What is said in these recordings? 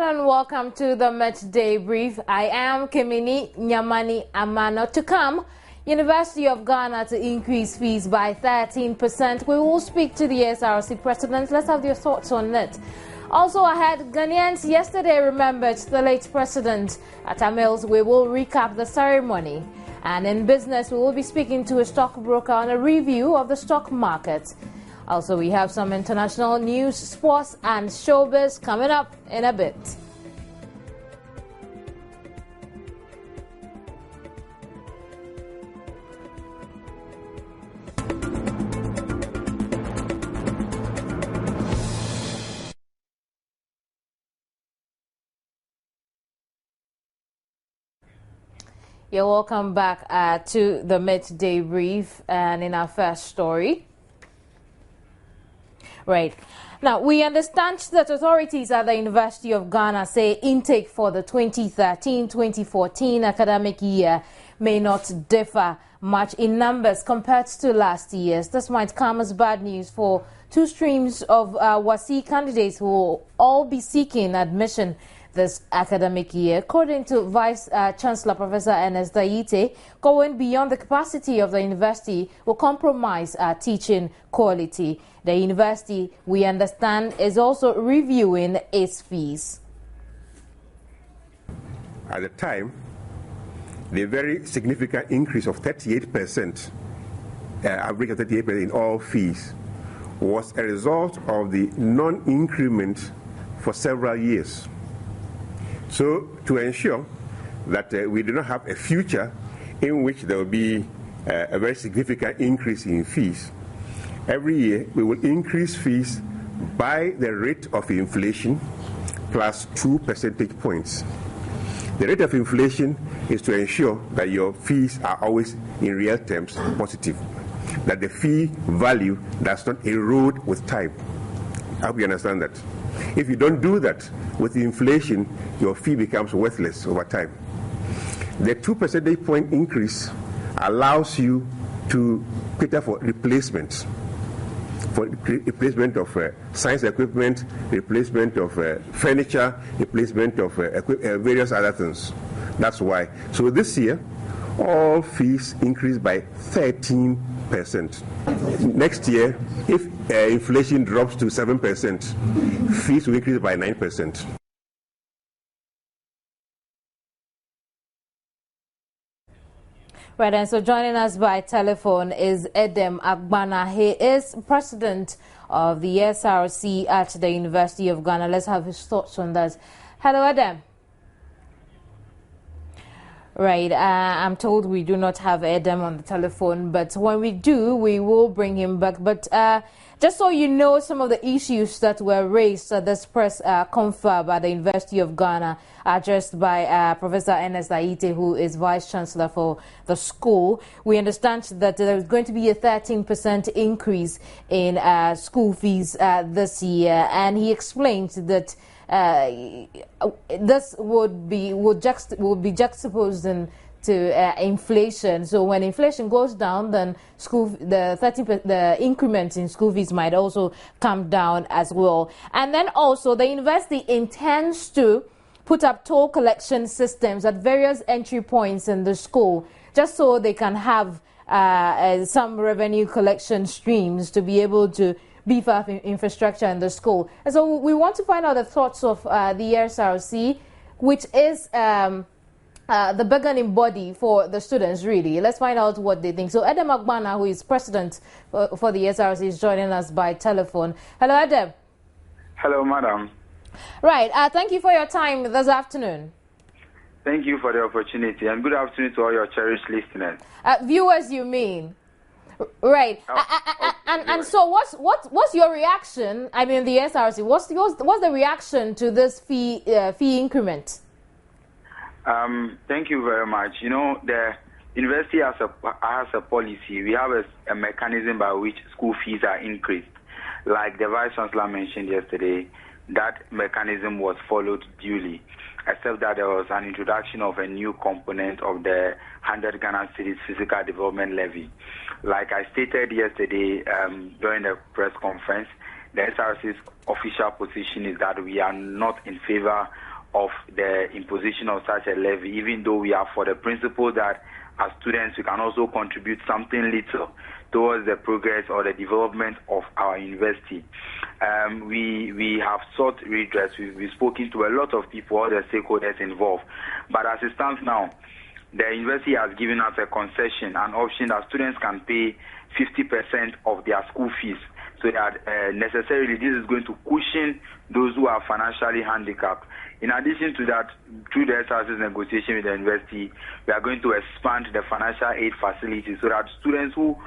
Hello and welcome to the Midday Brief. I am Kimini Nyamani Amano. To come, University of Ghana to increase fees by 13%. We will speak to the SRC president. Let's have your thoughts on it. Also ahead, Ghanaians yesterday remembered the late president. At our mills, we will recap the ceremony. And in business, we will be speaking to a stockbroker on a review of the stock market. Also, we have some international news, sports, and showbiz coming up in a bit. You're welcome back to the Midday Brief, and in our first story. Right. Now, we understand that authorities at the University of Ghana say intake for the 2013-2014 academic year may not differ much in numbers compared to last year's. This might come as bad news for two streams of WASI candidates who will all be seeking admission this academic year. According to Vice Chancellor Professor Ernest Daite, going beyond the capacity of the university will compromise teaching quality. The university, we understand, is also reviewing its fees. At the time, the very significant increase of 38%, average of 38% in all fees, was a result of the non-increment for several years. So, to ensure that we do not have a future in which there will be a very significant increase in fees, every year we will increase fees by the rate of inflation plus 2 percentage points. The rate of inflation is to ensure that your fees are always in real terms positive, that the fee value does not erode with time. I hope you understand that. If you don't do that with inflation, your fee becomes worthless over time. The 2 percentage point increase allows you to cater for replacements, for replacement of science equipment, replacement of furniture, replacement of various other things. That's why. So this year, all fees increased by 13%. Next year, if inflation drops to 7%, fees will increase by 9%. Right, and so joining us by telephone is Edem Agbana. He is president of the SRC at the University of Ghana. Let's have his thoughts on that. Hello, Edem. Right, I'm told we do not have Edem on the telephone, but when we do, we will bring him back. But just so you know, some of the issues that were raised at this press confab at the University of Ghana, addressed by Professor Ernest Daite, who is Vice Chancellor for the school. We understand that there is going to be a 13% increase in school fees this year, and he explained that this would be juxtaposed to inflation. So when inflation goes down, then the increment in school fees might also come down as well. And then also the university intends to put up toll collection systems at various entry points in the school, just so they can have some revenue collection streams to be able to beef up infrastructure in the school. And so we want to find out the thoughts of the SRC, which is the bargaining body for the students, really. Let's find out what they think. So Edem Agbana, who is president for the SRC, is joining us by telephone. Hello, Edem. Hello, madam. Right. Thank you for your time this afternoon. Thank you for the opportunity, and good afternoon to all your cherished listeners. Viewers, you mean? Right. And so what's your reaction? I mean, the SRC. What's the reaction to this fee increment? Thank you very much. You know, the university has a policy. We have a mechanism by which school fees are increased. Like the Vice Chancellor mentioned yesterday, that mechanism was followed duly, except that there was an introduction of a new component of the 100 Ghana cedis physical development levy. Like I stated yesterday during the press conference, the SRC's official position is that we are not in favor of the imposition of such a levy, even though we are for the principle that as students we can also contribute something little towards the progress or the development of our university. We have sought redress. We've spoken to a lot of people, all the stakeholders involved. But as it stands now, the university has given us a concession, an option that students can pay 50% of their school fees. So that necessarily this is going to cushion those who are financially handicapped. In addition to that, through the SRC's negotiation with the university, we are going to expand the financial aid facilities so that students who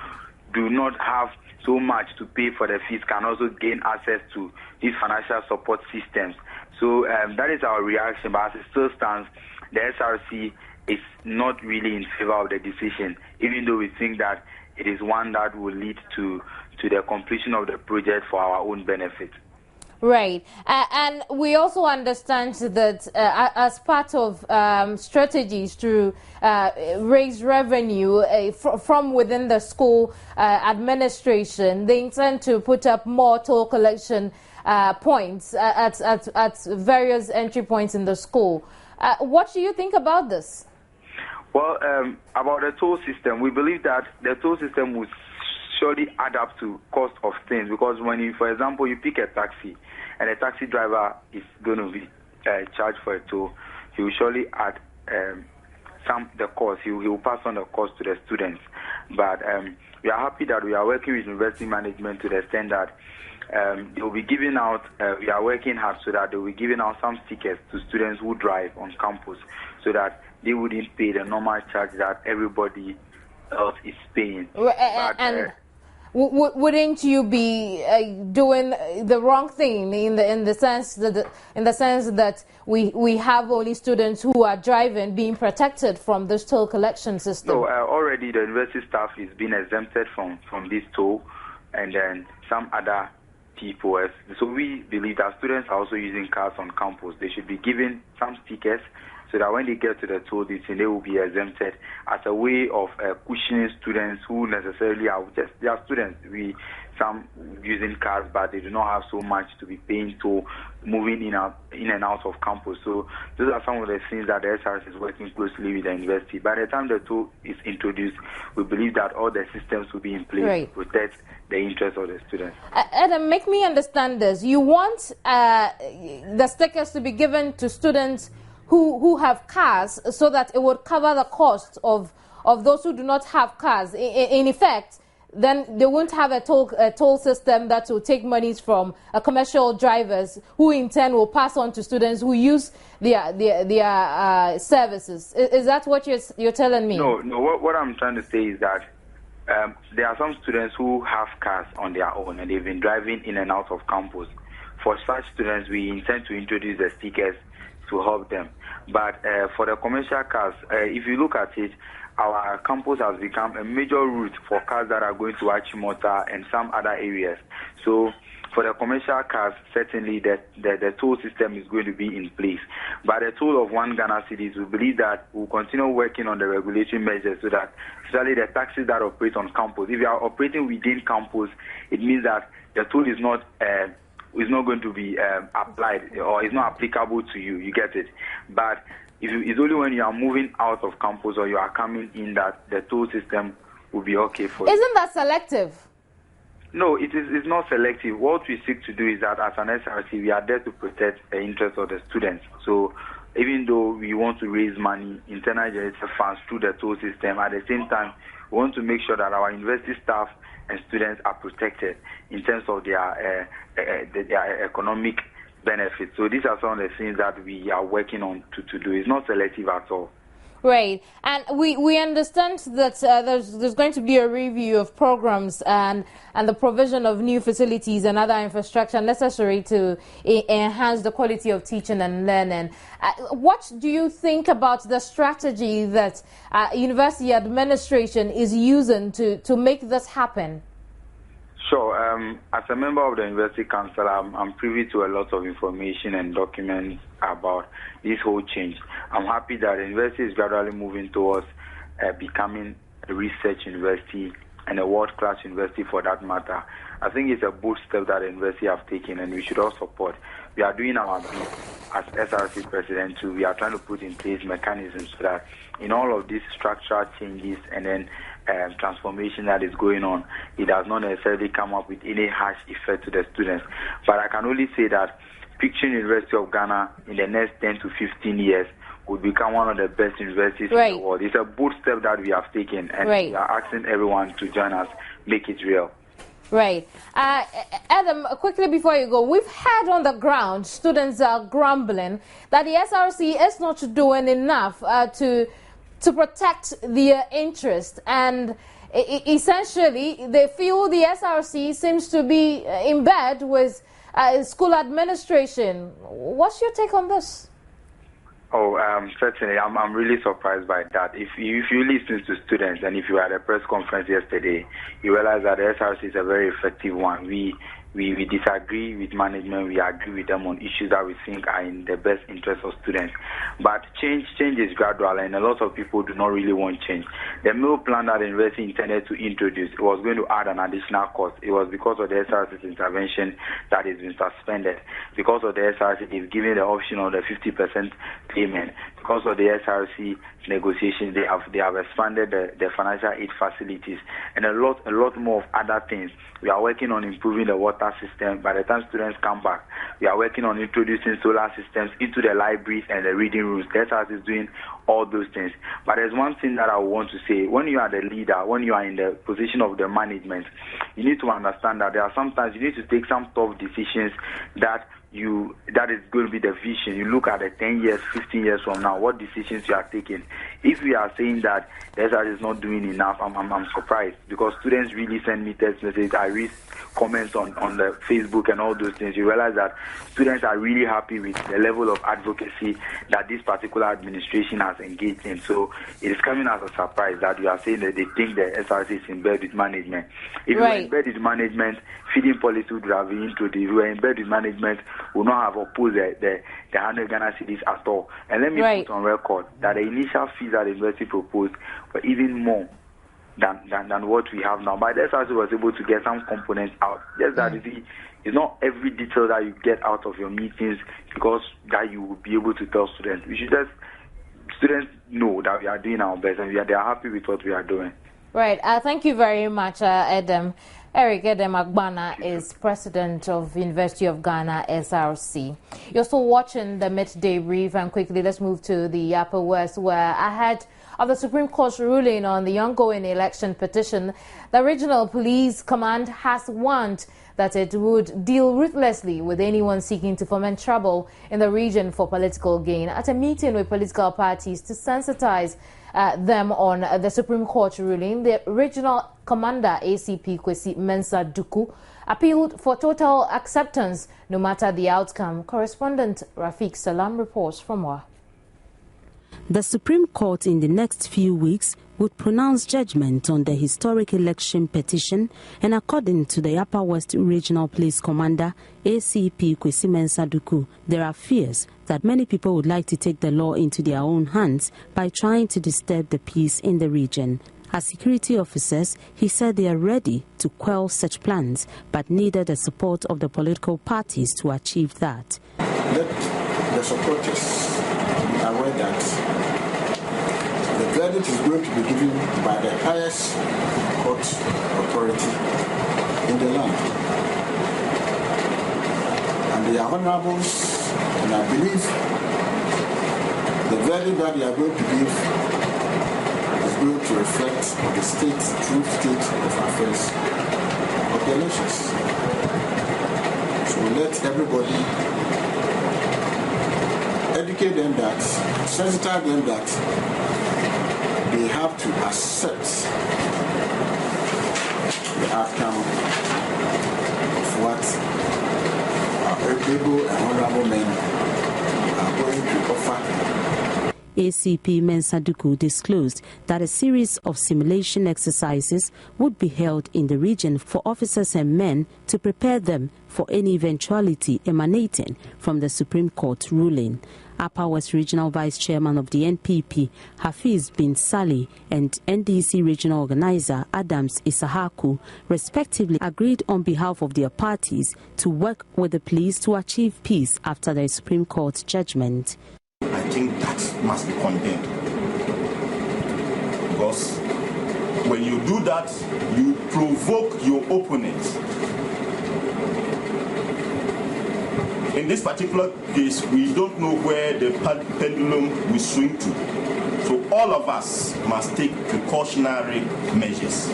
do not have so much to pay for the fees can also gain access to these financial support systems. So that is our reaction. But as it still stands, the SRC is not really in favor of the decision, even though we think that it is one that will lead to the completion of the project for our own benefit. Right. And we also understand that as part of strategies to raise revenue from within the school administration, they intend to put up more toll collection points at various entry points in the school. What do you think about this? Well, about the toll system, we believe that the toll system will surely add up to cost of things, because when you, for example, you pick a taxi and a taxi driver is going to be charged for a toll, he will surely add the cost. He will pass on the cost to the students. But we are happy that we are working with university management to the extent that they will be giving out, we are working hard so that they will be giving out some stickers to students who drive on campus so that they wouldn't pay the normal charge that everybody else is paying. Wouldn't you be doing the wrong thing in the sense that we have only students who are driving being protected from this toll collection system? No, already the university staff is being exempted from this toll, and then some other people. So we believe that students are also using cars on campus. They should be given some stickers so that when they get to the toll station, they will be exempted as a way of cushioning students who necessarily are just they are students. Some using cars, but they do not have so much to be paying to moving in and out of campus. So those are some of the things that the SRS is working closely with the university. By the time the toll is introduced, we believe that all the systems will be in place to protect the interests of the students. Adam, make me understand this. You want the stickers to be given to students who have cars so that it would cover the cost of those who do not have cars. In effect, then they won't have a toll system that will take monies from commercial drivers, who in turn will pass on to students who use their services. Is that what you're telling me? No. What I'm trying to say is that there are some students who have cars on their own and they've been driving in and out of campus. For such students, we intend to introduce the stickers to help them. But for the commercial cars, if you look at it, our campus has become a major route for cars that are going to Achimota and some other areas. So for the commercial cars, certainly the toll system is going to be in place. But the toll of 1 Ghana cedis, we believe that we'll continue working on the regulatory measures so that especially the taxis that operate on campus, if you are operating within campus, it means that the toll is not going to be applied or is not applicable to you. You get it? But it's only when you are moving out of campus or you are coming in that the toll system will be okay for you. Isn't that selective? No, it's not selective. What we seek to do is that as an SRC, we are there to protect the interests of the students. So even though we want to raise money, internal generated funds through the toll system, at the same time, we want to make sure that our university staff and students are protected in terms of their economic benefits. So these are some of the things that we are working on to do. It's not selective at all. Right. And we understand that there's going to be a review of programs and the provision of new facilities and other infrastructure necessary to enhance the quality of teaching and learning. What do you think about the strategy that university administration is using to make this happen? Sure. As a member of the University Council, I'm privy to a lot of information and documents about this whole change. I'm happy that the university is gradually moving towards becoming a research university and a world-class university for that matter. I think it's a bold step that the university have taken, and we should all support. We are doing our bit as SRC president too. We are trying to put in place mechanisms so that in all of these structural changes and then transformation that is going on, it does not necessarily come up with any harsh effect to the students. But I can only say that picturing University of Ghana in the next 10 to 15 years would become one of the best universities in the world. It's a bold step that we have taken, and we are asking everyone to join us, make it real. Right. Adam, quickly before you go, we've had on the ground students are grumbling that the SRC is not doing enough to protect their interest, and essentially they feel the SRC seems to be in bed with school administration. What's your take on this? Oh, certainly. I'm really surprised by that. If you listen to students and if you had a press conference yesterday, you realize that the SRC is a very effective one. We disagree with management. We agree with them on issues that we think are in the best interest of students. But change is gradual, and a lot of people do not really want change. The meal plan that the university intended to introduce, it was going to add an additional cost. It was because of the SRC's intervention that has been suspended. Because of the SRC, they've given the option of the 50% payment. Because of the SRC negotiations, they have expanded the financial aid facilities and a lot more of other things. We are working on improving the water system. By the time students come back, we are working on introducing solar systems into the libraries and the reading rooms. The SRC is doing all those things. But there's one thing that I want to say. When you are the leader, when you are in the position of the management, you need to understand that there are sometimes you need to take some tough decisions that is going to be the vision. You look at the 10 years, 15 years from now, what decisions you are taking. If we are saying that the SRC is not doing enough, I'm surprised, because students really send me text messages. I read comments on the Facebook and all those things. You realize that students are really happy with the level of advocacy that this particular administration has engaged in. So it is coming as a surprise that you are saying that they think the SRC is in bed with management. If you were in bed with management, feeding policy would have been introduced. If we were in bed with management, we would not have opposed the 100 Ghana cedis at all. And let me put on record that the initial fees that the university proposed were even more than what we have now. But the SRC was able to get some components out. Just that it's not every detail that you get out of your meetings because that you will be able to tell students. We should just students know that we are doing our best and they are happy with what we are doing. Right. Thank you very much, Edem. Eric Edem Agbana is president of University of Ghana, SRC. You're still watching the Midday Brief, and quickly let's move to the Upper West, where ahead of the Supreme Court's ruling on the ongoing election petition, the Regional Police Command has warned that it would deal ruthlessly with anyone seeking to foment trouble in the region for political gain. At a meeting with political parties to sensitize them on the Supreme Court ruling, the Regional Commander ACP Kwesi Mensah Duku appealed for total acceptance no matter the outcome. Correspondent Rafiq Salam reports from Wa. The Supreme Court in the next few weeks would pronounce judgment on the historic election petition, and according to the Upper West Regional Police Commander ACP Kwesi Mensah Duku, there are fears that many people would like to take the law into their own hands by trying to disturb the peace in the region. As security officers, he said they are ready to quell such plans, but needed the support of the political parties to achieve that. Let the supporters be aware that the verdict is going to be given by the highest court authority in the land. And they are honorables, and I believe the verdict that they are going to give is going to reflect the true state of affairs of the elections. So let everybody educate them that, sensitize them that they have to accept the outcome of what our able and honorable men are going to offer. ACP Mensa Duku disclosed that a series of simulation exercises would be held in the region for officers and men to prepare them for any eventuality emanating from the Supreme Court ruling. Upper West Regional Vice Chairman of the NPP, Hafiz bin Salih, and NDC Regional Organizer Adams Isahaku, respectively, agreed on behalf of their parties to work with the police to achieve peace after the Supreme Court judgment. I think that must be condemned, because when you do that, you provoke your opponent. In this particular case, we don't know where the pendulum will swing to. So all of us must take precautionary measures.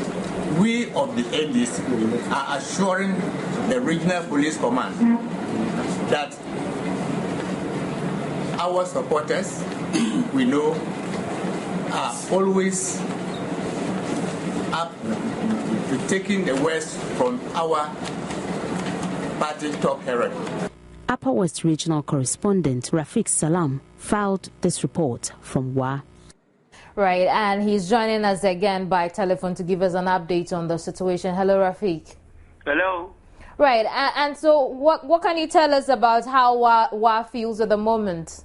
We of the NDC are assuring the Regional Police Command that our supporters, we know, are always up to taking the worst from our party top herald. Upper West Regional Correspondent Rafiq Salam filed this report from Wa. Right, and he's joining us again by telephone to give us an update on the situation. Hello, Rafiq. Hello. Right, and so what can you tell us about how Wa feels at the moment?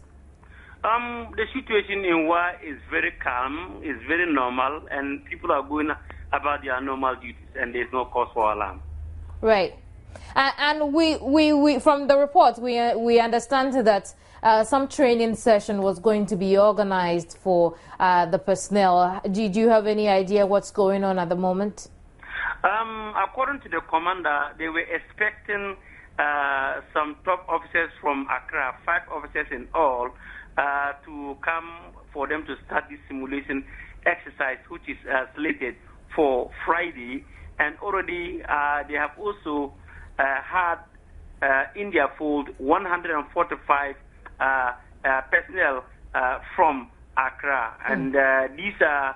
The situation in Wa is very calm, is very normal, and people are going about their normal duties, and there's no cause for alarm. Right. And we from the report we understand that some training session was going to be organized for the personnel. Do you have any idea what's going on at the moment? According to the commander, they were expecting some top officers from Accra, 5 officers in all, to come for them to start this simulation exercise, which is slated for Friday. And already they have also had in their fold 145 personnel from Accra. And these are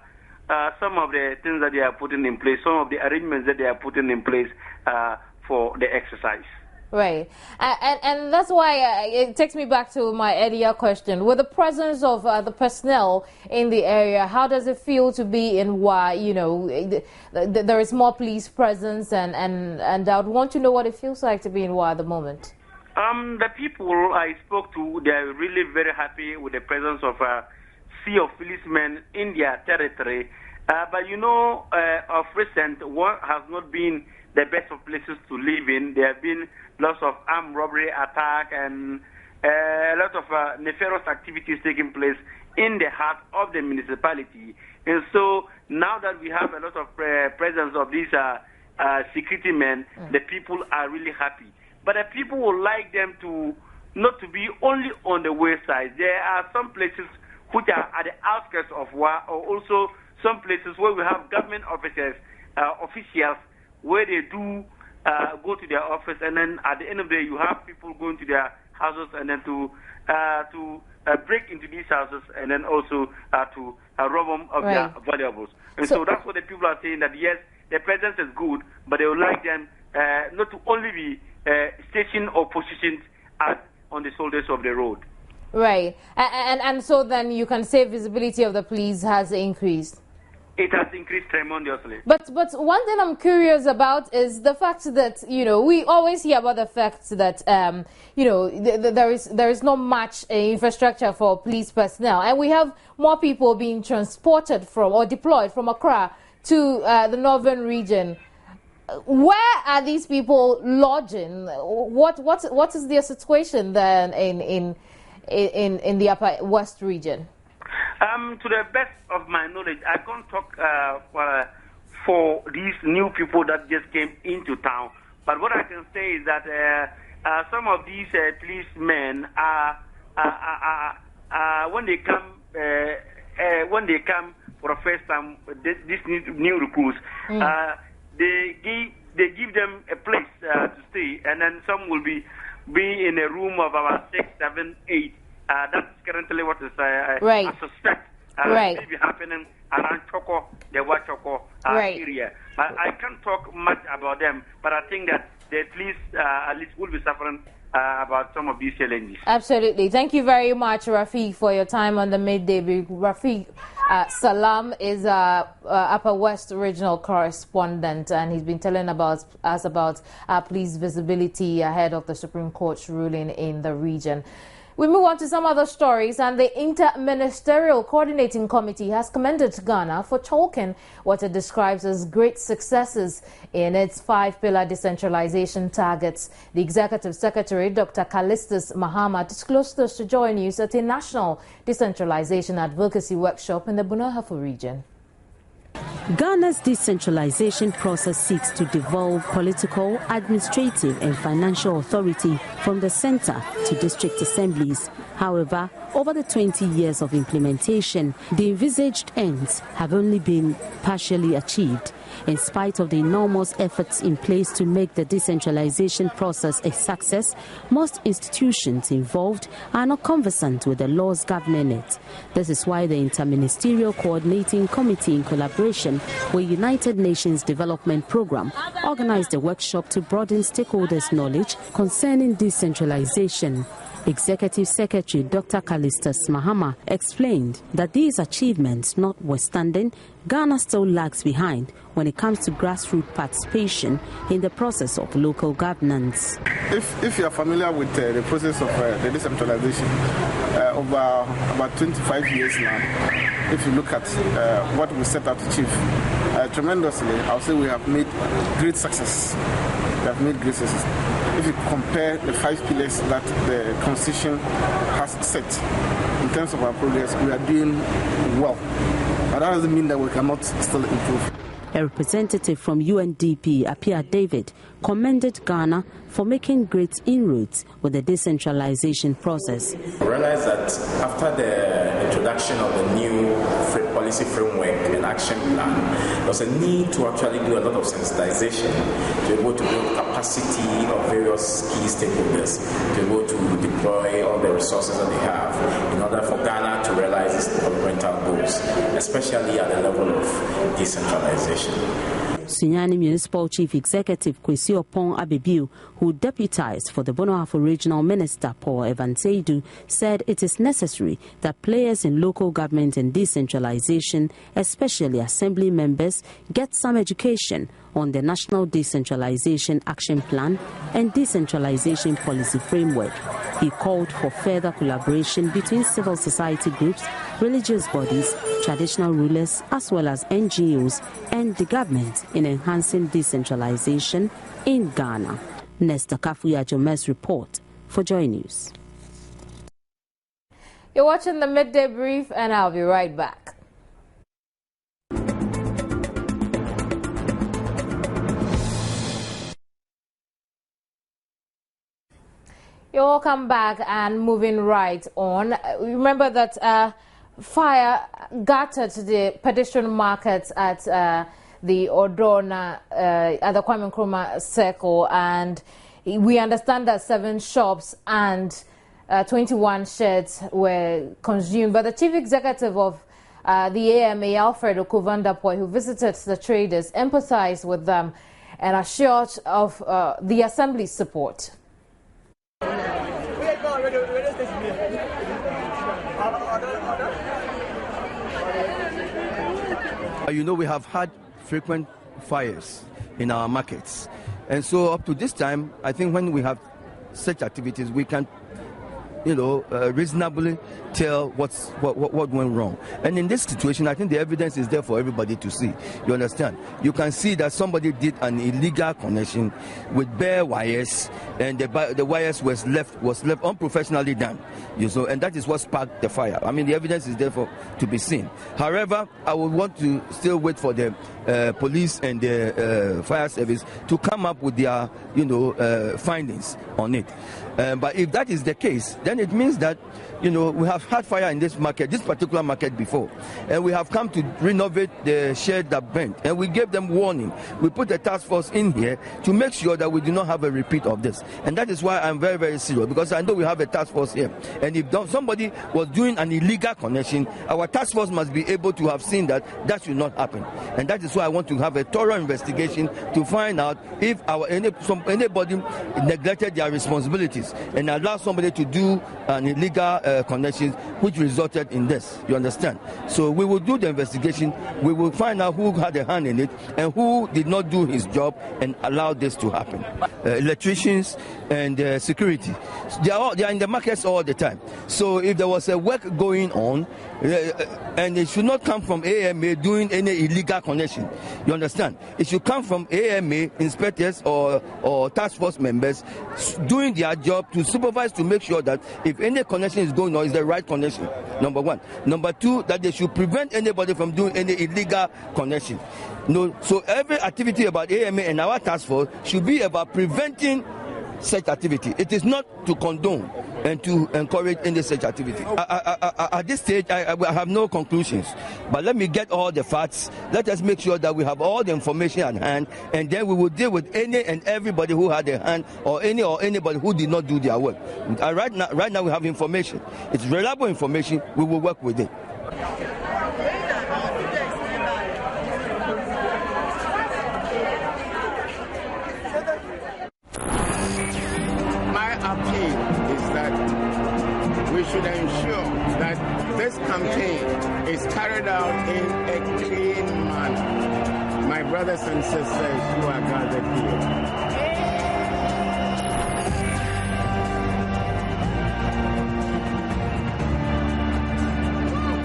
some of the things that they are putting in place, some of the arrangements that they are putting in place for the exercise. Right. And that's why it takes me back to my earlier question. With the presence of the personnel in the area, how does it feel to be in Wa? You know, there is more police presence, and I would want to know what it feels like to be in Wa at the moment. The people I spoke to, they are really very happy with the presence of a sea of policemen in their territory. But you know, of recent, Wa has not been the best of places to live in. There have been lots of armed robbery attack and a lot of nefarious activities taking place in the heart of the municipality. And so now that we have a lot of presence of these security men, the people are really happy. But the people would like them to not to be only on the west side. There are some places which are at the outskirts of Wa, or also some places where we have government officers, officials, where they do go to their office, and then at the end of the day, you have people going to their houses and then to break into these houses and then also to rob them of their valuables. And so that's what the people are saying, that yes, the presence is good, but they would like them not to only be stationed or positioned on the shoulders of the road. Right. And so then you can say visibility of the police has increased. It has increased tremendously. But one thing I'm curious about is the fact that, you know, we always hear about the fact that, you know, there is not much infrastructure for police personnel. And we have more people being transported from or deployed from Accra to the northern region. Where are these people lodging? What is their situation then in the Upper West region? To the best of my knowledge, I can't talk for these new people that just came into town. But what I can say is that some of these policemen are when they come for the first time, these new recruits, they give them a place to stay, and then some will be in a room of about 6, 7, 8. That's currently what is I suspect maybe happening around Choco, the Wachoko area. But I can't talk much about them. But I think that the police at least will be suffering about some of these challenges. Absolutely. Thank you very much, Rafiq, for your time on the Midday Brief. Rafiq Salam is Upper West Regional Correspondent, and he's been telling us about police visibility ahead of the Supreme Court's ruling in the region. We move on to some other stories, and the Inter-Ministerial Coordinating Committee has commended Ghana for chalking what it describes as great successes in its 5-pillar decentralization targets. The Executive Secretary, Dr. Callistus Mahama, disclosed this to Joy News at a national decentralization advocacy workshop in the Bunahafo region. Ghana's decentralization process seeks to devolve political, administrative and financial authority from the center to district assemblies. However, over the 20 years of implementation, the envisaged ends have only been partially achieved. In spite of the enormous efforts in place to make the decentralization process a success, most institutions involved are not conversant with the laws governing it. This is why the Interministerial Coordinating Committee, in collaboration with United Nations Development Programme, organized a workshop to broaden stakeholders' knowledge concerning decentralization. Executive Secretary Dr. Callistus Mahama explained that these achievements notwithstanding, Ghana still lags behind when it comes to grassroots participation in the process of local governance. If you are familiar with the process of the decentralization, over about 25 years now, if you look at what we set out to achieve, tremendously, I'll say we have made great success. If you compare the 5 pillars that the Constitution has set in terms of our progress, we are doing well. But that doesn't mean that we cannot still improve. A representative from UNDP, Apia David, commended Ghana for making great inroads with the decentralization process. I realize that after the introduction of the new policy framework and action plan, there was a need to actually do a lot of sensitization to be able to build capacity of various key stakeholders, to be able to deploy all the resources that they have in order for Ghana to realize its developmental goals, especially at the level of decentralization. Sunyani Municipal Chief Executive Kwesi Opon Abebiu, who deputized for the Bunahafo Regional Minister Paul Evanseidu, said it is necessary that players in local government and decentralization, especially assembly members, get some education on the National Decentralization Action Plan and Decentralization Policy Framework. He called for further collaboration between civil society groups, religious bodies, traditional rulers, as well as NGOs and the government in enhancing decentralization in Ghana. Nesta Kafuya Jomes report for Joy News. You're watching the Midday Brief, and I'll be right back. You're welcome back, and moving right on. Remember that fire gutted the pedestrian market at the Odona, at the Kwame Nkrumah Circle, and we understand that 7 shops and 21 sheds were consumed. But the chief executive of the AMA, Alfred Okovandapoy, who visited the traders, empathized with them and assured of the assembly's support. You know, we have had frequent fires in our markets, and so up to this time, I think when we have such activities, we can, reasonably tell what went wrong. And in this situation, I think the evidence is there for everybody to see. You understand? You can see that somebody did an illegal connection with bare wires, and the wires was left unprofessionally done. And that is what sparked the fire. I mean, the evidence is there to be seen. However, I would want to still wait for the police and the fire service to come up with their findings on it. But if that is the case, then it means that, you know, we have had fire in this market, this particular market before, and we have come to renovate the shed that burnt, and we gave them warning. We put a task force in here to make sure that we do not have a repeat of this, and that is why I'm very, very serious, because I know we have a task force here, and if somebody was doing an illegal connection, our task force must be able to have seen that that should not happen, and that is why I want to have a thorough investigation to find out if anybody neglected their responsibilities and allowed somebody to do an illegal connection, which resulted in this. You understand? So we will do the investigation. We will find out who had a hand in it and who did not do his job and allow this to happen. Electricians and security, they are in the markets all the time. So if there was a work going on, and it should not come from AMA doing any illegal connection. You understand? It should come from AMA inspectors or task force members doing their job to supervise, to make sure that if any connection is going on, it's the right connection. Number one. Number two, that they should prevent anybody from doing any illegal connection. No, so every activity about AMA and our task force should be about preventing such activity. It is not to condone and to encourage any such activity. At this stage, I have no conclusions. But let me get all the facts. Let us make sure that we have all the information at hand, and then we will deal with any and everybody who had a hand, or anybody who did not do their work. Right now we have information. It's reliable information. We will work with it. We should ensure that this campaign is carried out in a clean manner. My brothers and sisters who are gathered here.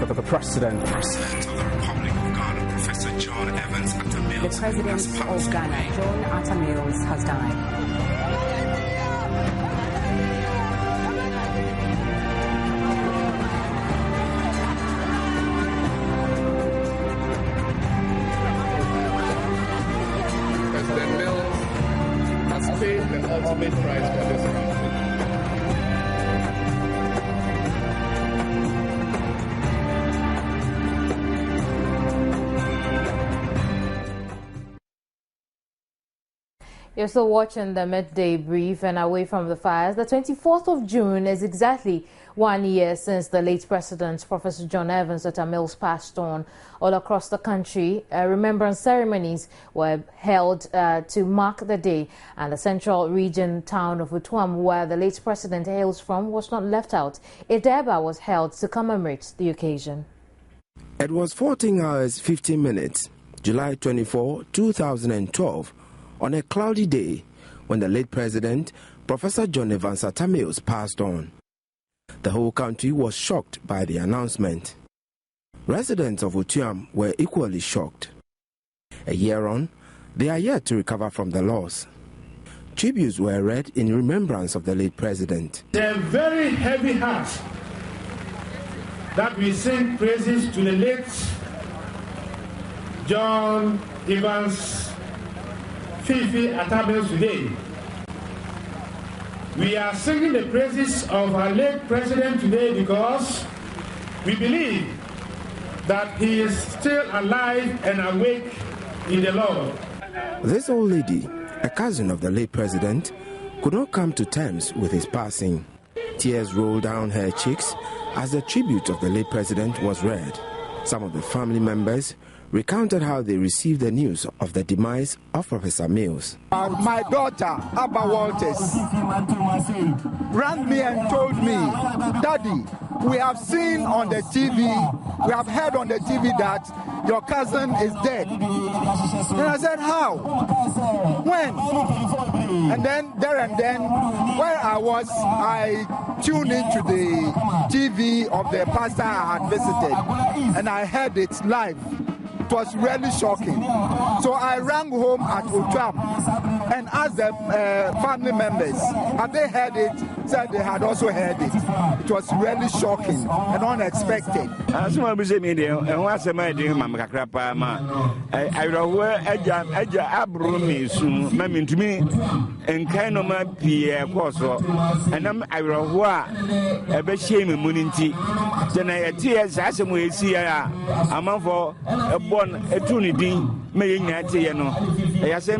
The President of the Republic of Ghana, Professor John Evans Atta Mills. The President of Ghana, John Atta Mills, has died. The ultimate prize for this country. You're still watching the Midday Brief, and away from the fires. The 24th of June is exactly 1 year since the late President, Professor John Evans Atta Mills, passed on. All across the country, remembrance ceremonies were held to mark the day, and the central region town of Utuam, where the late President hails from, was not left out. A Deba was held to commemorate the occasion. It was 14 hours 15 minutes, July 24, 2012, on a cloudy day when the late President, Professor John Evans Atta Mills, passed on. The whole country was shocked by the announcement. Residents of Utuam were equally shocked. A year on, they are yet to recover from the loss. Tributes were read in remembrance of the late President. It's a very heavy heart that we sing praises to the late John Evans Fifi Atta Mills today. We are singing the praises of our late President today because we believe that he is still alive and awake in the Lord. This old lady, a cousin of the late President, could not come to terms with his passing. Tears rolled down her cheeks as the tribute of the late President was read. Some of the family members recounted how they received the news of the demise of Professor Mills. My daughter, Abba Walters, rang me and told me, Daddy, we have seen on the TV, we have heard on the TV that your cousin is dead. And I said, how? When? And then, there and then, where I was, I tuned into the TV of the pastor I had visited, and I heard it live. It was really shocking. So I rang home at Utuam and asked the family members, have they heard it? said they had also heard it. It was really shocking and unexpected. As one was saying, and what's a man doing, Mamma Crapa? I wrote Edja Abrumi soon, Mammy to me, and kind of my Pierre Corso, and I wrote a bit shame in Muninti. Then I tears as a way see a month for a bon a tunity, making at Tiano. I say,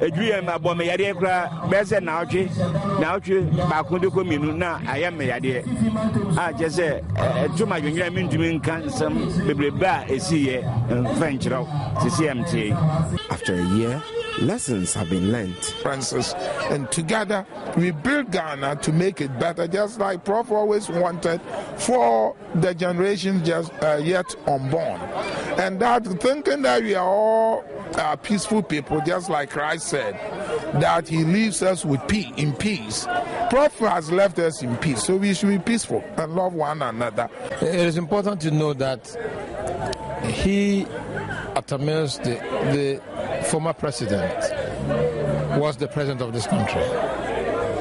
a dream about my idea, best and now, Bakunduko Minuna, I am my idea. I just say, to my young doing some baby bar is here and venture out to CMT. After a year, lessons have been learned. Francis, and together we build Ghana to make it better, just like Prof always wanted for the generations just yet unborn. And that thinking that we are all peaceful people, just like Christ said, that he leaves us with peace, in peace. Prof has left us in peace, so we should be peaceful and love one another. It is important to know that he, Atta Mills, the former president, was the president of this country,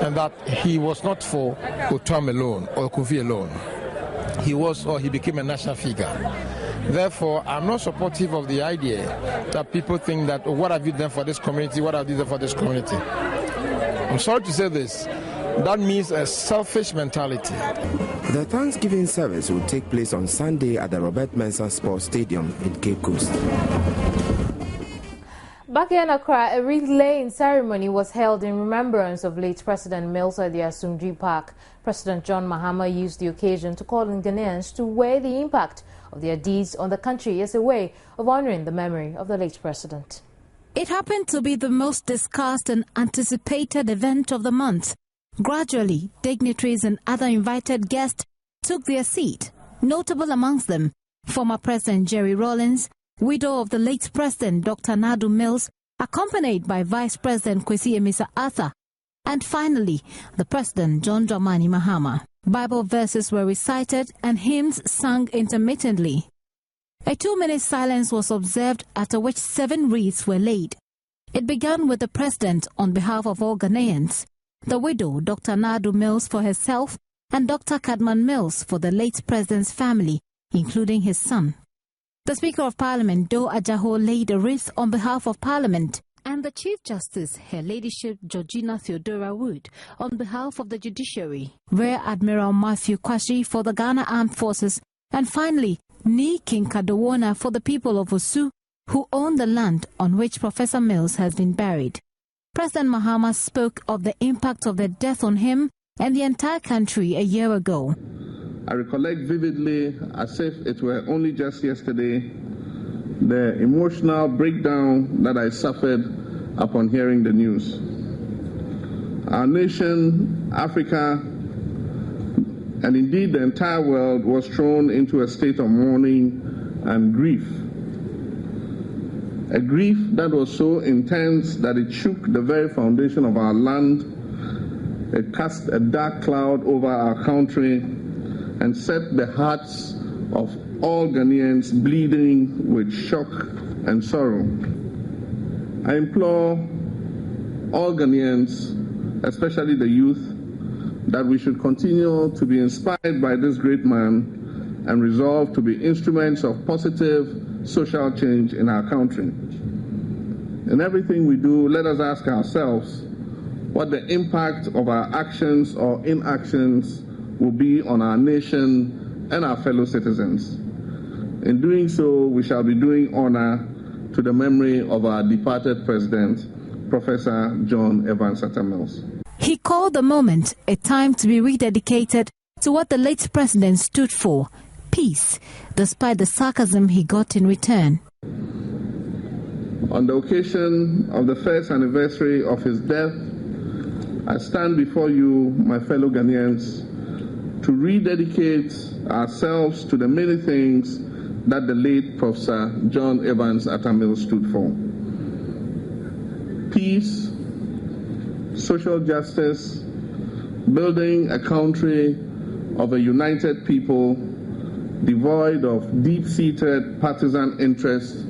and that he was not for Otom alone or Kofi alone. He was, or he became a national figure. Therefore, I'm not supportive of the idea that people think that, oh, what have you done for this community? What have you done for this community? I'm sorry to say this. That means a selfish mentality. The Thanksgiving service will take place on Sunday at the Robert Mensah Sports Stadium in Cape Coast. Back in Accra, a wreath-laying ceremony was held in remembrance of late President Mills at the Asumdri Park. President John Mahama used the occasion to call on Ghanaians to weigh the impact of their deeds on the country as a way of honoring the memory of the late president. It happened to be the most discussed and anticipated event of the month. Gradually, dignitaries and other invited guests took their seat. Notable amongst them, former President Jerry Rawlings, widow of the late President Dr. Nadu Mills, accompanied by Vice President Kwesi Amissah-Arthur, and finally, the President John Dramani Mahama. Bible verses were recited and hymns sung intermittently. A 2-minute silence was observed, after which 7 wreaths were laid. It began with the President on behalf of all Ghanaians, the widow Dr. Nadu Mills for herself, and Dr. Kadman Mills for the late President's family, including his son. The Speaker of Parliament, Do Ajaho, laid a wreath on behalf of Parliament, and the Chief Justice, Her Ladyship Georgina Theodora Wood, on behalf of the judiciary, Rear Admiral Matthew Kwashi for the Ghana Armed Forces, and finally, Ni King Kadowona for the people of Osu, who own the land on which Professor Mills has been buried. President Mahama spoke of the impact of the death on him and the entire country a year ago. I recollect vividly, as if it were only just yesterday, the emotional breakdown that I suffered upon hearing the news. Our nation, Africa, and indeed the entire world was thrown into a state of mourning and grief. A grief that was so intense that it shook the very foundation of our land. It cast a dark cloud over our country and set the hearts of all Ghanaians bleeding with shock and sorrow. I implore all Ghanaians, especially the youth, that we should continue to be inspired by this great man and resolve to be instruments of positive social change in our country. In everything we do, let us ask ourselves what the impact of our actions or inactions will be on our nation and our fellow citizens. In doing so, we shall be doing honor to the memory of our departed President, Professor John Evans Atta Mills. He called the moment a time to be rededicated to what the late president stood for, peace, despite the sarcasm he got in return. On the occasion of the first anniversary of his death, I stand before you, my fellow Ghanaians, to rededicate ourselves to the many things that the late Professor John Evans Atta Mills stood for. Peace, social justice, building a country of a united people devoid of deep-seated partisan interests,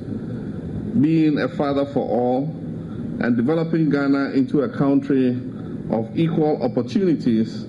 being a father for all, and developing Ghana into a country of equal opportunities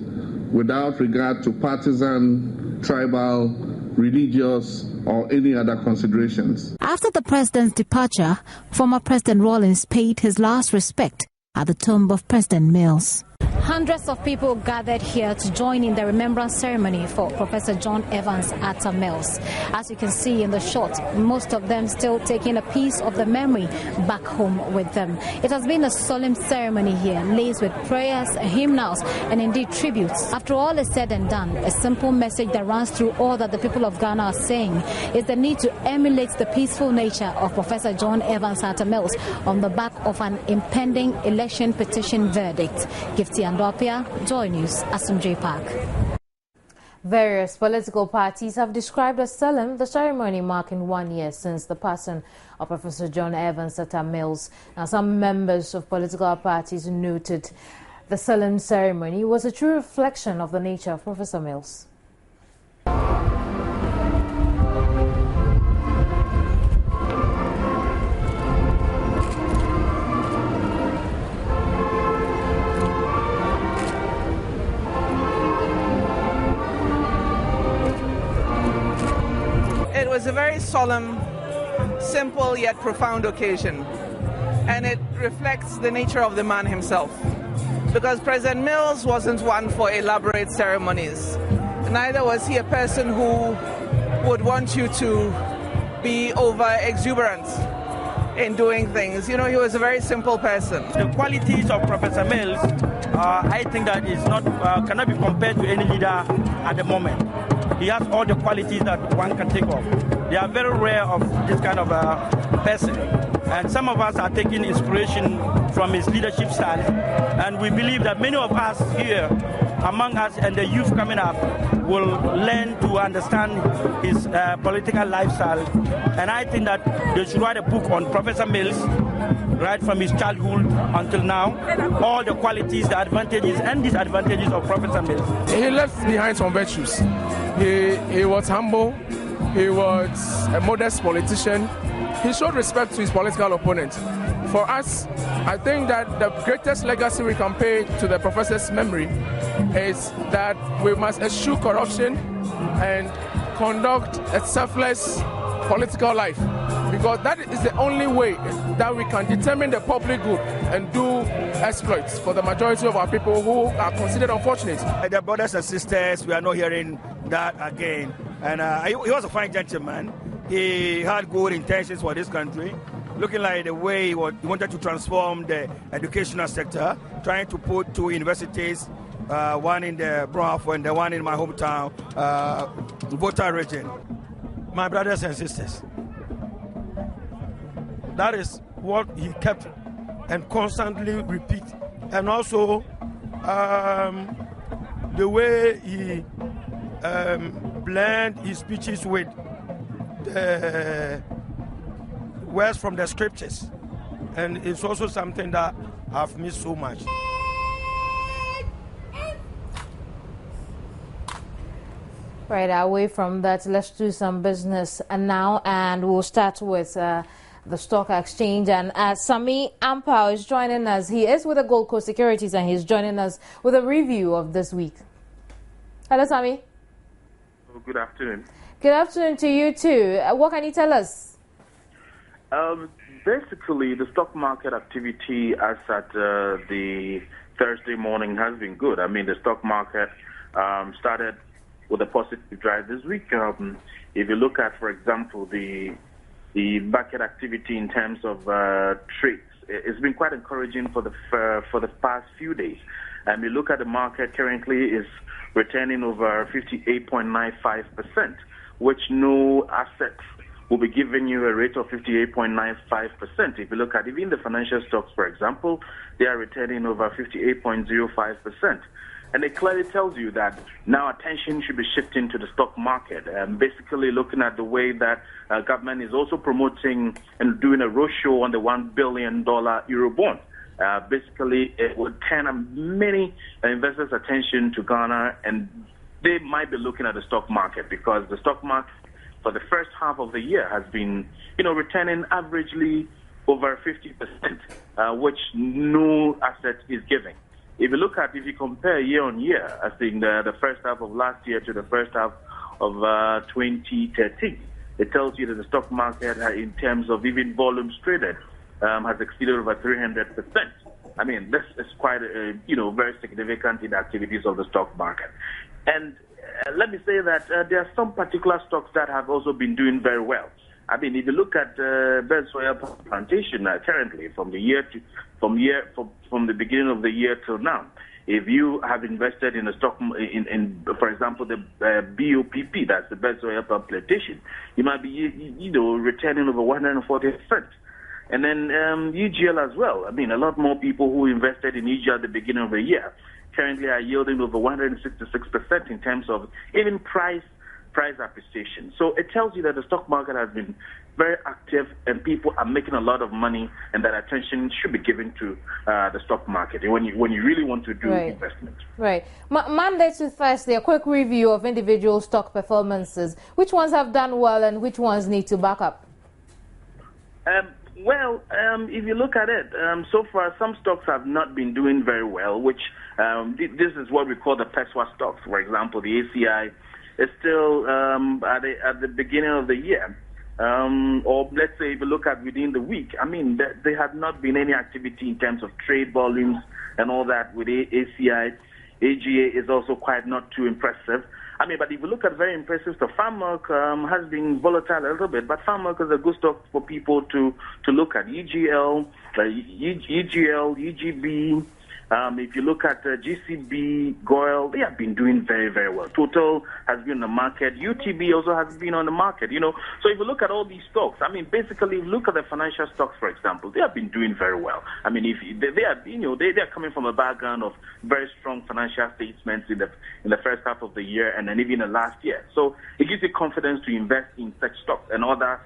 without regard to partisan, tribal, religious, or any other considerations. After the president's departure, former President Rawlings paid his last respect at the tomb of President Mills. Hundreds of people gathered here to join in the remembrance ceremony for Professor John Evans Atta Mills. As you can see in the shot, most of them still taking a piece of the memory back home with them. It has been a solemn ceremony here, laced with prayers, hymnals, and indeed tributes. After all is said and done, a simple message that runs through all that the people of Ghana are saying is the need to emulate the peaceful nature of Professor John Evans Atta Mills on the back of an impending election petition verdict. Gifty Andopia, Joy News, Asumdre Park. Various political parties have described as solemn the ceremony marking 1 year since the passing of Professor John Evans Atta Mills. Now, some members of political parties noted the solemn ceremony was a true reflection of the nature of Professor Mills. It was a very solemn, simple yet profound occasion, and it reflects the nature of the man himself. Because President Mills wasn't one for elaborate ceremonies. Neither was he a person who would want you to be over exuberant in doing things. You know, he was a very simple person. The qualities of Professor Mills, I think that is not cannot be compared to any leader at the moment. He has all the qualities that one can think of. They are very rare of this kind of person. And some of us are taking inspiration from his leadership style. And we believe that many of us here, among us and the youth coming up, will learn to understand his political lifestyle. And I think that they should write a book on Professor Mills, right from his childhood until now, all the qualities, the advantages and disadvantages of Professor Mills. He left behind some virtues. He was humble, he was a modest politician, he showed respect to his political opponent. For us, I think that the greatest legacy we can pay to the professor's memory is that we must eschew corruption and conduct a selfless political life, because that is the only way that we can determine the public good and do exploits for the majority of our people who are considered unfortunate. The brothers and sisters, we are not hearing that again. And he was a fine gentleman. He had good intentions for this country, looking like the way he wanted to transform the educational sector, trying to put 2 universities, one in the Broward and the one in my hometown, Volta region. My brothers and sisters, that is what he kept and constantly repeat. And also the way he blend his speeches with the words from the scriptures. And it's also something that I've missed so much. Right, away from that, let's do some business now, and we'll start with the stock exchange. And Sami Ampao is joining us. He is with the Gold Coast Securities, and he's joining us with a review of this week. Hello, Sami. Good afternoon. Good afternoon to you too. What can you tell us? Basically, the stock market activity as at the Thursday morning has been good. I mean, the stock market started with a positive drive this week. If you look at, for example, the market activity in terms of trades, it's been quite encouraging for the past few days. And you look at the market currently is returning over 58.95%, which no assets will be giving you a rate of 58.95%. If you look at even the financial stocks, for example, they are returning over 58.05%. And it clearly tells you that now attention should be shifting to the stock market, and basically looking at the way that government is also promoting and doing a roadshow on the $1 billion Eurobond. Basically, it would turn many investors' attention to Ghana, and they might be looking at the stock market, because the stock market for the first half of the year has been, returning averagely over 50%, which no asset is giving. if you compare year on year, I think the first half of last year to the first half of 2013, it tells you that the stock market, in terms of even volumes traded, has exceeded over 300%. I mean, this is quite, very significant in the activities of the stock market. And let me say that there are some particular stocks that have also been doing very well. I mean, if you look at Bed Soya Plantation currently, from the beginning of the year till now, if you have invested in a stock, for example, the BOPP, that's the Bed Soya Plantation, you might be, returning over 140%. And then UGL as well. I mean, a lot more people who invested in UGL at the beginning of the year currently are yielding over 166% in terms of even price appreciation. So it tells you that the stock market has been very active and people are making a lot of money, and that attention should be given to the stock market when you really want to do investment. Right. Monday to Thursday, a quick review of individual stock performances. Which ones have done well and which ones need to back up? If you look at it, so far some stocks have not been doing very well, which this is what we call the PESWA stocks. For example, the ACI is still at the beginning of the year. Or let's say if you look at within the week, I mean, there had not been any activity in terms of trade volumes and all that with ACI. AGA is also quite not too impressive. I mean, but if you look at very impressive stuff, farm milk has been volatile a little bit, but farm milk is a good stock for people to look at. EGL, EGB, if you look at GCB, Goyle, they have been doing very, very well. Total has been on the market. UTB also has been on the market, So if you look at all these stocks, I mean, basically, if you look at the financial stocks, for example, they have been doing very well. I mean, if they are coming from a background of very strong financial statements in the first half of the year and then even the last year. So it gives you confidence to invest in such stocks and other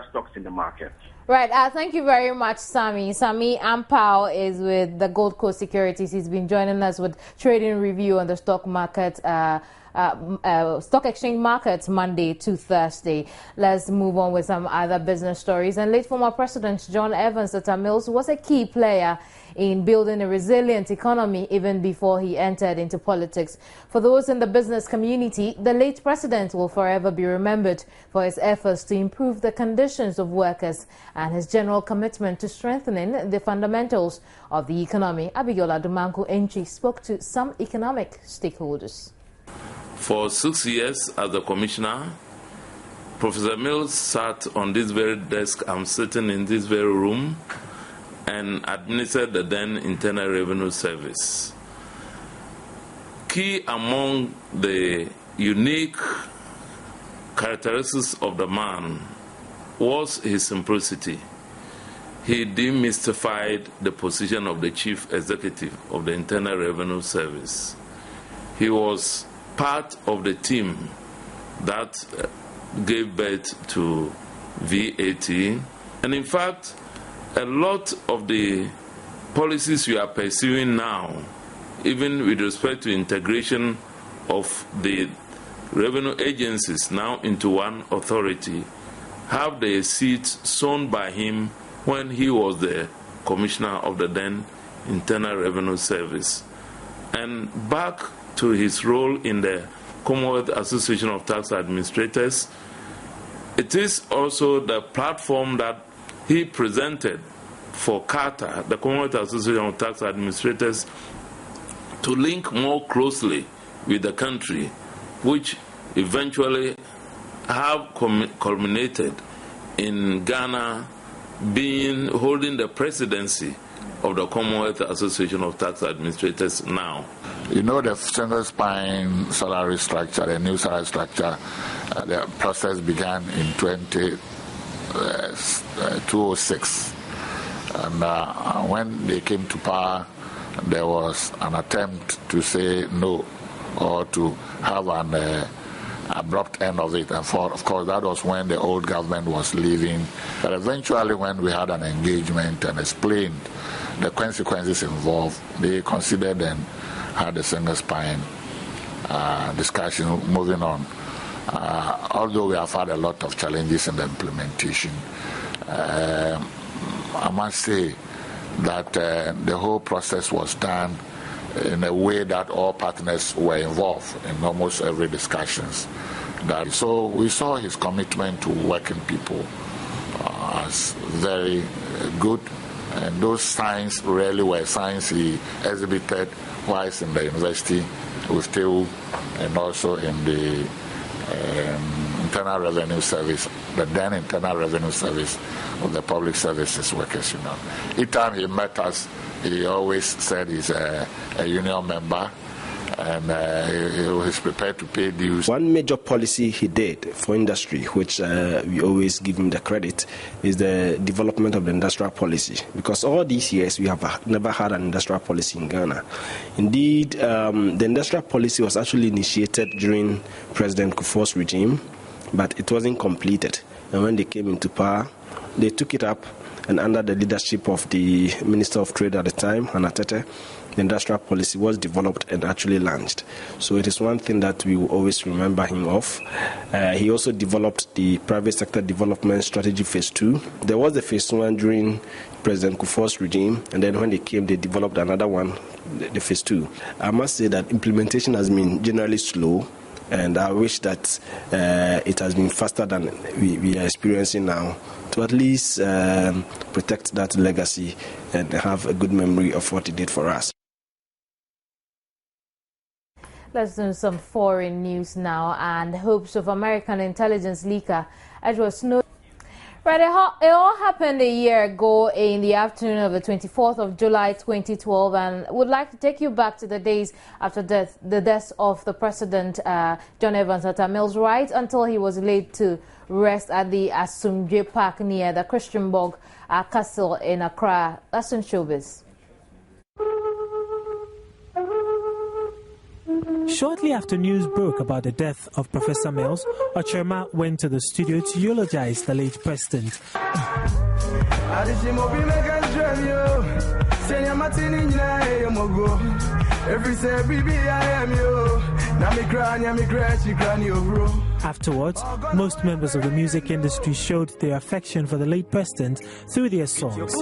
stocks in the market. Right. Thank you very much, Sammy. Sammy Ampao is with the Gold Coast Securities. He's been joining us with trading review on the stock market, stock exchange markets Monday to Thursday. Let's move on with some other business stories. And late former President John Evans Atta Mills was a key player in building a resilient economy even before he entered into politics. For those in the business community, the late president will forever be remembered for his efforts to improve the conditions of workers and his general commitment to strengthening the fundamentals of the economy. Abigail Adumanko Entry spoke to some economic stakeholders. For 6 years as the commissioner, Professor Mills sat on this very desk I'm sitting in this very room and administered the then Internal Revenue Service. Key among the unique characteristics of the man was his simplicity. He demystified the position of the chief executive of the Internal Revenue Service. He was part of the team that gave birth to VAT, and in fact, a lot of the policies we are pursuing now, even with respect to integration of the revenue agencies now into one authority, have their seats sown by him when he was the commissioner of the then Internal Revenue Service. And back to his role in the Commonwealth Association of Tax Administrators, it is also the platform that he presented for CATA, the Commonwealth Association of Tax Administrators, to link more closely with the country, which eventually have culminated in Ghana holding the presidency of the Commonwealth Association of Tax Administrators now. You know, the single spine salary structure, the new salary structure, the process began in 2006. And when they came to power, there was an attempt to say no or to have an abrupt end of it. And of course, that was when the old government was leaving. But eventually, when we had an engagement and explained the consequences involved, they considered and had a single spine discussion moving on. Although we have had a lot of challenges in the implementation, I must say that the whole process was done in a way that all partners were involved in almost every discussions. So we saw his commitment to working people as very good, and those signs really were signs he exhibited whilst in the university with TEU and also in the Internal Revenue Service, the then Internal Revenue Service of the Public Services Workers Union. Each time he met us, he always said he's a union member and he was prepared to pay dues. One major policy he did for industry, which we always give him the credit, is the development of the industrial policy. Because all these years we have never had an industrial policy in Ghana. Indeed, the industrial policy was actually initiated during President Kufuor's regime, but it wasn't completed. And when they came into power, they took it up, and under the leadership of the Minister of Trade at the time, Hannah Tete, the industrial policy was developed and actually launched. So it is one thing that we will always remember him of. He also developed the private sector development strategy phase 2. There was the phase 1 during President Kufuor's regime, and then when they came, they developed another one, the phase 2. I must say that implementation has been generally slow, and I wish that it has been faster than we are experiencing now, to at least protect that legacy and have a good memory of what he did for us. Let's do some foreign news now, and hopes of American intelligence leaker Edward Snowden. Right, it all happened a year ago in the afternoon of the 24th of July 2012, and would like to take you back to the days after the death of the President John Evans Atta Mills, right until he was laid to rest at the Asumdwe Park near the Christianborg Castle in Accra. That's in showbiz. Shortly after news broke about the death of Professor Mills, Ochema went to the studio to eulogize the late president. Afterwards, most members of the music industry showed their affection for the late president through their songs.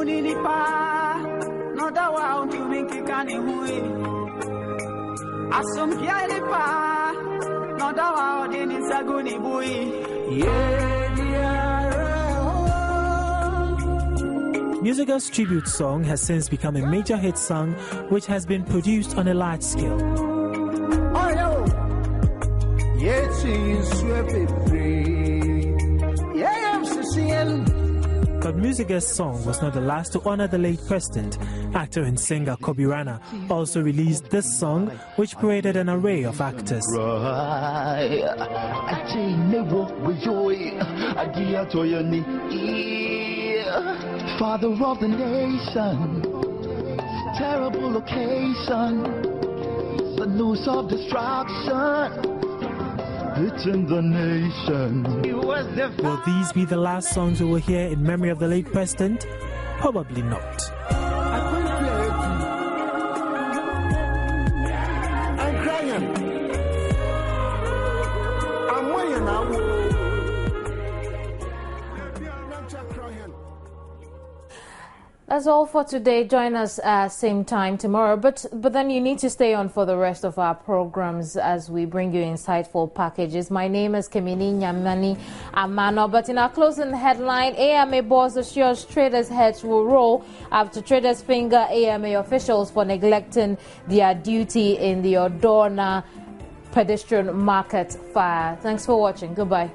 Musica's tribute song has since become a major hit song which has been produced on a large scale. But Musica's song was not the last to honor the late president. Actor and singer Kobe Rana also released this song, which paraded an array of actors. Father of the nation, terrible occasion, the news of destruction. It's in the nation. Will these be the last songs we will hear in memory of the late president? Probably not. I'm crying. I'm waiting now. That's all for today. Join us same time tomorrow. But then you need to stay on for the rest of our programs as we bring you insightful packages. My name is Kemini Nyamani Amano. But in our closing headline, AMA boss assures traders' heads will roll after traders finger AMA officials for neglecting their duty in the Odorna pedestrian market fire. Thanks for watching. Goodbye.